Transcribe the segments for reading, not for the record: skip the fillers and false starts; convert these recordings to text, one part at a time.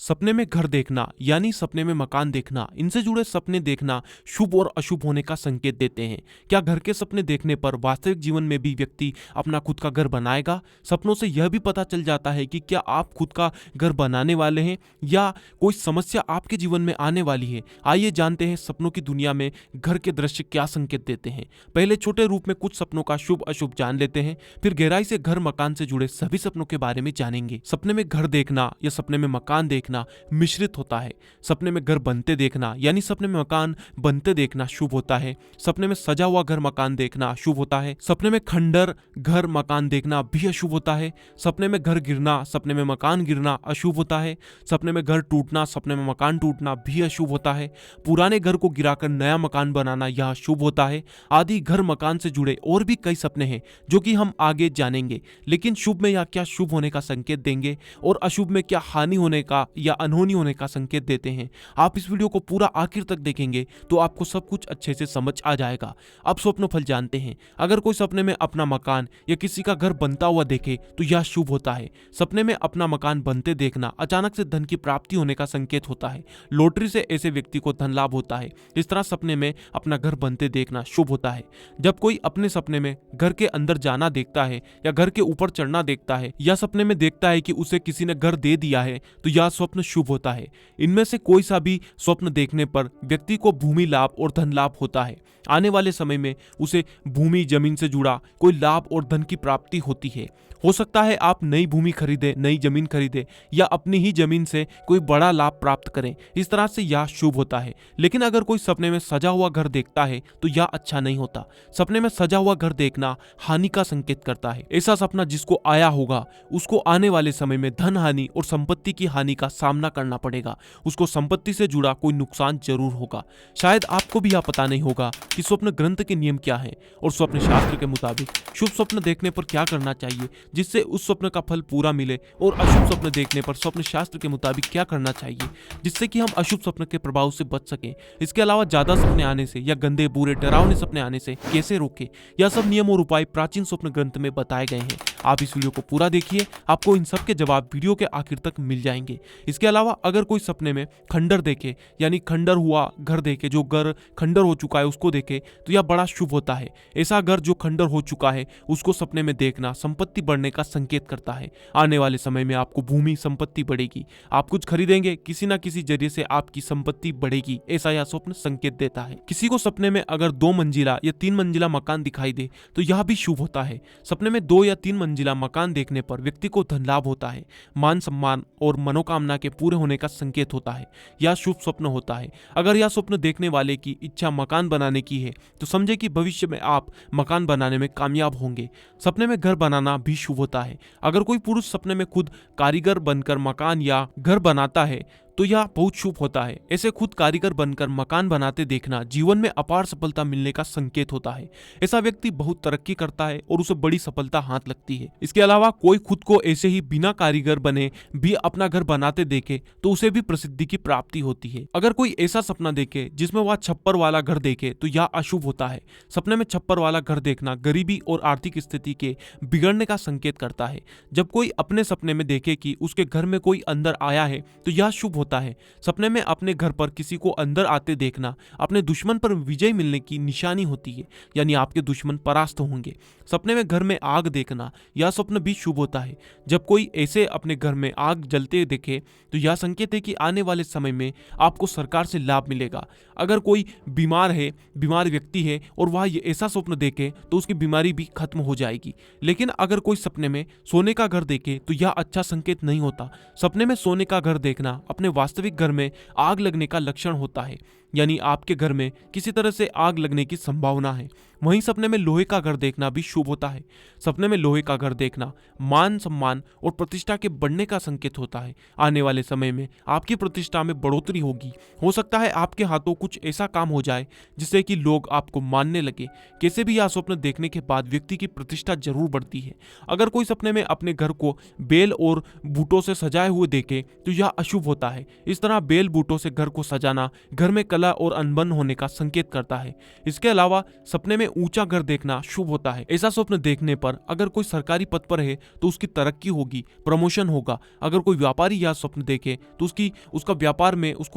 सपने में घर देखना यानी सपने में मकान देखना, इनसे जुड़े सपने देखना शुभ और अशुभ होने का संकेत देते हैं। क्या घर के सपने देखने पर वास्तविक जीवन में भी व्यक्ति अपना खुद का घर बनाएगा? सपनों से यह भी पता चल जाता है कि क्या आप खुद का घर बनाने वाले हैं या कोई समस्या आपके जीवन में आने वाली है। आइए जानते हैं सपनों की दुनिया में घर के दृश्य क्या संकेत देते हैं। पहले छोटे रूप में कुछ सपनों का शुभ अशुभ जान लेते हैं, फिर गहराई से घर मकान से जुड़े सभी सपनों के बारे में जानेंगे। सपने में घर देखना या सपने में मकान देखना मिश्रित होता है। सपने में घर बनते देखना यानी सपने में मकान बनते देखना शुभ होता है। सपने में सजा हुआ घर मकान देखना अशुभ होता है। सपने में खंडर घर मकान देखना भी अशुभ होता है। सपने में घर गिरना, सपने में मकान गिरना अशुभ होता है। सपने में घर टूटना, सपने में मकान टूटना भी अशुभ होता है। पुराने घर को गिराकर नया मकान बनाना यह शुभ होता है। आदि घर मकान से जुड़े और भी कई सपने हैं जो कि हम आगे जानेंगे। लेकिन शुभ में या क्या शुभ होने का संकेत देंगे और अशुभ में क्या हानि होने का या अनहोनी होने का संकेत देते हैं। आप इस वीडियो को पूरा आखिर तक देखेंगे तो आपको सब कुछ अच्छे से समझ आ जाएगा। अब स्वप्न फल जानते हैं। अगर कोई सपने में अपना मकान या किसी का घर बनता हुआ देखे तो यह शुभ होता है। सपने में अपना मकान बनते देखना अचानक से धन की प्राप्ति होने का संकेत होता है। लॉटरी से ऐसे व्यक्ति को धन लाभ होता है। इस तरह सपने में अपना घर बनते देखना शुभ होता है। जब कोई अपने सपने में घर के अंदर जाना देखता है या घर के ऊपर चढ़ना देखता है या सपने में देखता है कि उसे किसी ने घर दे दिया है तो यह स्वप्न शुभ होता है। इनमें से कोई सा भी स्वप्न देखने पर व्यक्ति को भूमि लाभ और धन लाभ होता है। आने वाले समय में उसे भूमि जमीन से जुड़ा कोई लाभ और धन की प्राप्ति होती है। हो सकता है आप नई भूमि खरीदे, नई जमीन खरीदे या अपनी ही जमीन से कोई बड़ा लाभ प्राप्त करें। इस तरह से यह शुभ होता है। लेकिन अगर कोई सपने में सजा हुआ घर देखता है तो यह अच्छा नहीं होता। सपने में सजा हुआ घर देखना हानि का संकेत करता है। ऐसा सपना जिसको आया होगा उसको आने वाले समय में धन हानि और संपत्ति की हानि का सामना करना पड़ेगा। उसको संपत्ति से जुड़ा कोई नुकसान जरूर होगा। शायद आपको भी यह पता नहीं होगा कि स्वप्न ग्रंथ के नियम क्या है और स्वप्न शास्त्र के मुताबिक शुभ स्वप्न देखने पर क्या करना चाहिए जिससे उस स्वप्न का फल पूरा मिले, और अशुभ स्वप्न देखने पर स्वप्न शास्त्र के मुताबिक क्या करना चाहिए जिससे कि हम अशुभ स्वप्न के प्रभाव से बच सकें। इसके अलावा ज्यादा सपने आने से या गंदे बुरे डरावने सपने आने से कैसे रोके, यह सब नियम और उपाय प्राचीन स्वप्न ग्रंथ में बताए गए हैं। आप इस वीडियो को पूरा देखिए, आपको इन सब के जवाब वीडियो के आखिर तक मिल जाएंगे। इसके अलावा अगर कोई सपने में खंडर देखे यानी खंडर हुआ घर देखे, जो घर खंडर हो चुका है उसको देखे तो यह बड़ा शुभ होता है। ऐसा घर जो खंडर हो चुका है उसको सपने में देखना संपत्ति बढ़ने का संकेत करता है। आने वाले समय में आपको भूमि संपत्ति बढ़ेगी। आप कुछ खरीदेंगे, किसी ना किसी जरिए से आपकी संपत्ति बढ़ेगी, ऐसा यह स्वप्न संकेत देता है। किसी को सपने में अगर 2 मंजिला या 3 मंजिला मकान दिखाई दे तो यह भी शुभ होता है। सपने में 2 या 3 मंजिला मकान देखने पर व्यक्ति को धन लाभ होता है। मान सम्मान और मनोकामना के पूरे होने का संकेत होता है। यह शुभ स्वप्न होता है। अगर यह स्वप्न देखने वाले की इच्छा मकान बनाने की है तो समझे कि भविष्य में आप मकान बनाने में कामयाब होंगे। सपने में घर बनाना भी शुभ होता है। अगर कोई पुरुष सपने में खुद कारीगर बनकर मकान या घर बनाता है तो यह बहुत शुभ होता है। ऐसे खुद कारीगर बनकर मकान बनाते देखना जीवन में अपार सफलता मिलने का संकेत होता है। ऐसा व्यक्ति बहुत तरक्की करता है और उसे बड़ी सफलता हाथ लगती है। इसके अलावा कोई खुद को ऐसे ही बिना कारीगर बने भी अपना घर बनाते देखे तो उसे भी प्रसिद्धि की प्राप्ति होती है। अगर कोई ऐसा सपना देखे जिसमें वह छप्पर वाला घर देखे तो यह अशुभ होता है। सपने में छप्पर वाला घर देखना गरीबी और आर्थिक स्थिति के बिगड़ने का संकेत करता है। जब कोई अपने सपने में देखे कि उसके घर में कोई अंदर आया है तो यह शुभ होता है। सपने में अपने घर पर किसी को अंदर आते देखना अपने दुश्मन पर विजय मिलने की निशानी होती है, यानी आपके दुश्मन परास्त होंगे। सपने में घर में आग देखना यह स्वप्न भी शुभ होता है। जब कोई ऐसे अपने घर में आग जलते देखे तो यह संकेत है कि आने वाले समय में आपको सरकार से लाभ मिलेगा। अगर कोई बीमार व्यक्ति है और वह ऐसा स्वप्न देखे तो उसकी बीमारी भी खत्म हो जाएगी। लेकिन अगर कोई सपने में सोने का घर देखे तो यह अच्छा संकेत नहीं होता। सपने में सोने का घर देखना अपने वास्तविक घर में आग लगने का लक्षण होता है, यानी आपके घर में किसी तरह से आग लगने की संभावना है। वहीं सपने में लोहे का घर देखना भी शुभ होता है। सपने में लोहे का घर देखना मान सम्मान और प्रतिष्ठा के बढ़ने का संकेत होता है। आने वाले समय में आपकी प्रतिष्ठा में बढ़ोतरी होगी। हो सकता है आपके हाथों कुछ ऐसा काम हो जाए जिससे कि लोग आपको मानने लगे। कैसे भी यह स्वप्न देखने के बाद व्यक्ति की प्रतिष्ठा जरूर बढ़ती है। अगर कोई सपने में अपने घर को बेल और बूटों से सजाए हुए देखे तो यह अशुभ होता है। इस तरह बेल बूटों से घर को सजाना घर में कलह उजाला और अनबन होने का संकेत करता है। इसके अलावा सपने में ऊंचा घर देखना शुभ होता है। ऐसा स्वप्न देखने पर अगर कोई सरकारी पद पर है तो उसकी तरक्की होगी, प्रमोशन होगा। अगर कोई व्यापारी यह स्वप्न देखे तो उसको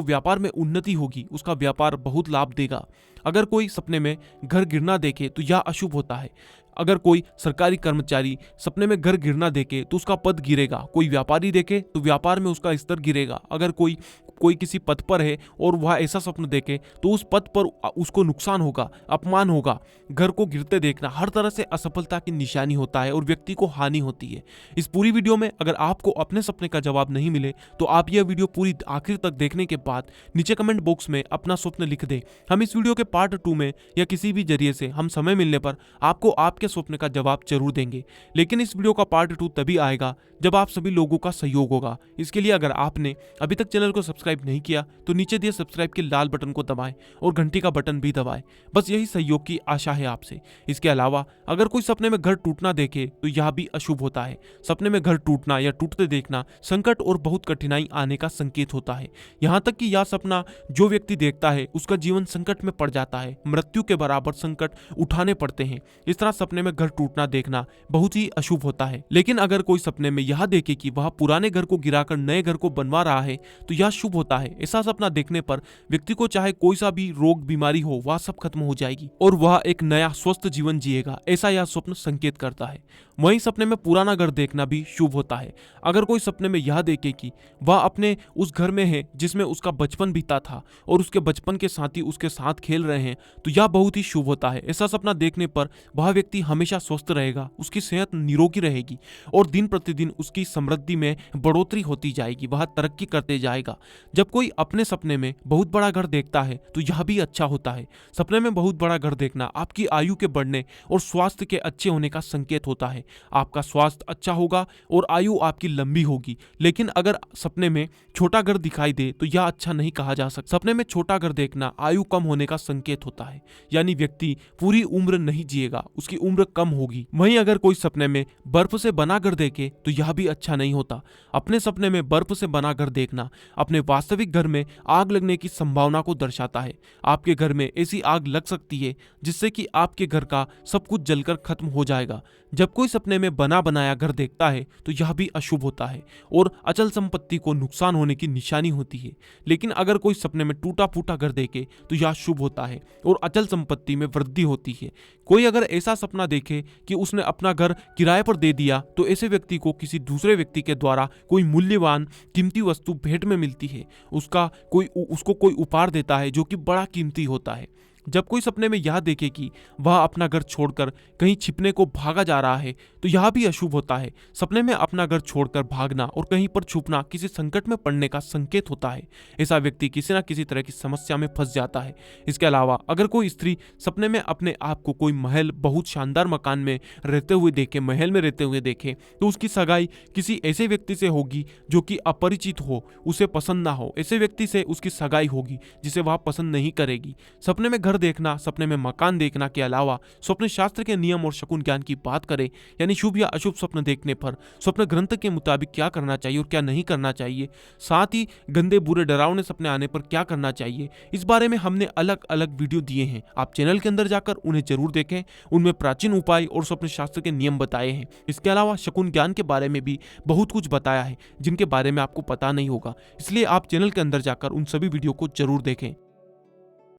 व्यापार में उन्नति होगी, उसका व्यापार बहुत लाभ देगा। अगर कोई सपने में घर गिरना देखे तो यह अशुभ होता है। अगर कोई सरकारी कर्मचारी सपने में घर गिरना देखे तो उसका पद गिरेगा। कोई व्यापारी देखे तो व्यापार में उसका स्तर गिरेगा। अगर कोई किसी पद पर है और वह ऐसा स्वप्न देखे तो उस पद पर उसको नुकसान होगा, अपमान होगा। घर को गिरते देखना हर तरह से असफलता की निशानी होता है और व्यक्ति को हानि होती है। इस पूरी वीडियो में अगर आपको अपने सपने का जवाब नहीं मिले तो आप यह वीडियो पूरी आखिर तक देखने के बाद नीचे कमेंट बॉक्स में अपना स्वप्न लिख दें। हम इस वीडियो के पार्ट 2 में या किसी भी जरिए से हम समय मिलने पर आपको आपके स्वप्न का जवाब जरूर देंगे। लेकिन इस वीडियो का पार्ट 2 तभी आएगा जब आप सभी लोगों का सहयोग होगा। इसके लिए अगर आपने अभी तक चैनल को सब्सक्राइब नहीं किया तो नीचे दिए सब्सक्राइब के लाल बटन को दबाएं और घंटी का बटन भी दबाएं। बस यही सहयोग की आशा है आपसे। इसके अलावा अगर कोई सपने में घर टूटना देखे तो यह भी अशुभ होता है। सपने में घर टूटना या टूटते देखना संकट और बहुत कठिनाई आने का संकेत होता है। यहाँ तक कि यह सपना जो व्यक्ति देखता है उसका जीवन संकट में पड़ जाता है, मृत्यु के बराबर संकट उठाने पड़ते हैं। इस तरह सपने में घर टूटना देखना बहुत ही अशुभ होता है। लेकिन अगर कोई सपने में यह देखे कि वह पुराने घर को गिराकर नए घर को बनवा रहा है तो यह शुभ होता है। ऐसा सपना देखने पर व्यक्ति को चाहे कोई सा भी रोग बीमारी हो वह सब खत्म हो जाएगी और वह एक नया स्वस्थ जीवन जिएगा, ऐसा यह स्वप्न संकेत करता है। वहीं सपने में पुराना घर देखना भी शुभ होता है। अगर कोई सपने में यह देखे कि वह अपने उस घर में है जिसमें उसका बचपन बीता था और उसके बचपन के साथी उसके साथ खेल रहे हैं तो यह बहुत ही शुभ होता है। ऐसा सपना देखने पर वह व्यक्ति हमेशा स्वस्थ रहेगा, उसकी सेहत निरोगी रहेगी और दिन प्रतिदिन उसकी समृद्धि में बढ़ोतरी होती जाएगी, वह तरक्की करते जाएगा। जब कोई अपने सपने में बहुत बड़ा घर देखता है तो यह भी अच्छा होता है। सपने में बहुत बड़ा घर देखना आपकी आयु के बढ़ने और स्वास्थ्य के अच्छे होने का संकेत होता है। आपका स्वास्थ्य अच्छा होगा और आयु आपकी लंबी होगी। लेकिन अगर सपने में छोटा घर दिखाई दे तो यह अच्छा नहीं कहा जा सकता। सपने में छोटा घर देखना आयु कम होने का संकेत होता है, यानी व्यक्ति पूरी उम्र नहीं जिएगा, उसकी उम्र कम होगी। वहीं अगर कोई सपने में बर्फ से बना घर देखे तो यह भी अच्छा नहीं होता। अपने सपने में बर्फ से बना घर देखना अपने वास्तविक घर में आग लगने की संभावना को दर्शाता है। आपके घर में ऐसी आग लग सकती है जिससे कि आपके घर का सब कुछ जलकर खत्म हो जाएगा। जब कोई सपने में बना बनाया घर देखता है तो यह भी अशुभ होता है और अचल संपत्ति को नुकसान होने की निशानी होती है। लेकिन अगर कोई सपने में टूटा फूटा घर देखे तो यह शुभ होता है और अचल संपत्ति में वृद्धि होती है। कोई अगर ऐसा सपना देखे कि उसने अपना घर किराए पर दे दिया तो ऐसे व्यक्ति को किसी दूसरे व्यक्ति के द्वारा कोई मूल्यवान कीमती वस्तु भेंट में मिलती है, उसको कोई उपहार देता है जो कि बड़ा कीमती होता है। जब कोई सपने में यह देखे कि वह अपना घर छोड़कर कहीं छिपने को भागा जा रहा है तो यह भी अशुभ होता है। सपने में अपना घर छोड़कर भागना और कहीं पर छुपना किसी संकट में पड़ने का संकेत होता है। ऐसा व्यक्ति किसी न किसी तरह की समस्या में फंस जाता है। इसके अलावा अगर कोई स्त्री सपने में अपने आप को कोई बहुत शानदार मकान में रहते हुए देखे, महल में रहते हुए देखे तो उसकी सगाई किसी ऐसे व्यक्ति से होगी जो कि अपरिचित हो, उसे पसंद ना हो। ऐसे व्यक्ति से उसकी सगाई होगी जिसे वह पसंद नहीं करेगी। सपने में घर देखना, सपने में मकान देखना के अलावा स्वप्न शास्त्र के नियम और शकुन ज्ञान की बात करें, यानी शुभ या अशुभ स्वप्न देखने पर स्वप्न ग्रंथ के मुताबिक क्या करना चाहिए और क्या नहीं करना चाहिए, साथ ही गंदे बुरे डरावने सपने आने पर क्या करना चाहिए, इस बारे में हमने अलग अलग वीडियो दिए हैं। आप चैनल के अंदर जाकर उन्हें जरूर देखें। उनमें प्राचीन उपाय और स्वप्न शास्त्र के नियम बताए हैं। इसके अलावा शकुन ज्ञान के बारे में भी बहुत कुछ बताया है जिनके बारे में आपको पता नहीं होगा, इसलिए आप चैनल के अंदर जाकर उन सभी वीडियो को जरूर देखें।